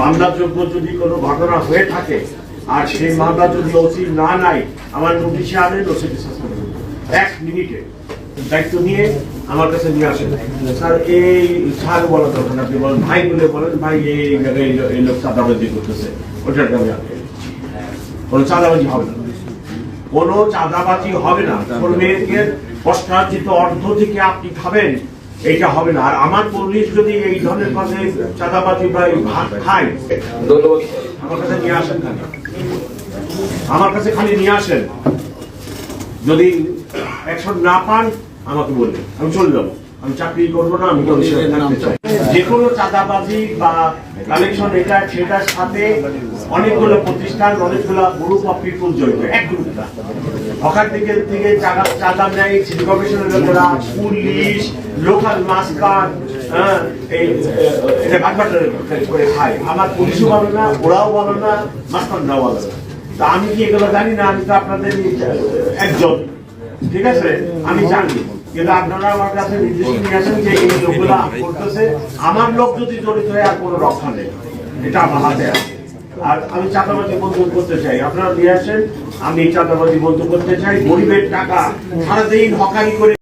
মামলাযোগ্য যদি কোনো ঘটনা হয়ে থাকে আর সেই মামলা যদি ওসি না নাই আমার নোটিশে আনেন, ওসিকে সাসপেন্ড করবেন 1 মিনিটে দায়িত্ব নিয়ে আমার কাছে নিয়ে আসেন। স্যার এই স্যার বলা দরকার, আপনি বলেন ভাই বলে বলেন ভাই এই জায়গায় এই লোক চাঁদাবাজি করতেছে, ওটার আমি আটকে কোনো চাঁদাবাজি হবে না, কোনো চাঁদাবাজি হবে না। মেয়েকে কষ্টার্জিত অর্থ থেকে আপনি খাবেন, এইটা হবে না। আর আমার পুলিশ যদি এই ধরনের কাজে চাঁদাবাজি বা ভাত খায়, ধন্যবাদ, আমার কাছে নিয়ে আসেন, আমার কাছে খালি নিয়ে আসেন। যদি অ্যাকশন না পান আমাকে বলবেন, আমি চলে যাবো, আমি চাকরি করবো না, আমি থাকতে চাই। যে কোনো চাঁদাবাজি বা কালেকশন এটা সেটার সাথে অনেকগুলো প্রতিষ্ঠান, অনেকগুলো গ্রুপ অফ পিপুল জড়িত। এক গ্রুপ না, হকার থেকে চাঁদা নেয় সিটি কর্পোরেশনের লোকেরা, পুলিশ, লোকাল মাস্কার, এটা বাটবাটার করে খায়। আমার পুলিশও বলে না, ওরাও বলে না, মাস্কাররাও বলে না। তা আমি কি এগুলো জানি না? আমি তো আপনাদের একজন, ঠিক আছে, আমি জানি, কিন্তু আপনারা আমার কাছে নির্দেশ নিয়ে আসেন যে এই লোকগুলা করতেছে। আমার লোক যদি জড়িত হয় আর কোনো রক্ষা নেই, এটা আমার হাতে আছে। আর আমি চাঁদাবাজি বন্ধ করতে চাই, আপনারা নিয়ে আসেন, আমি চাঁদাবাজি বন্ধ করতে চাই। গরিবের টাকা সারাদিন হকারি করে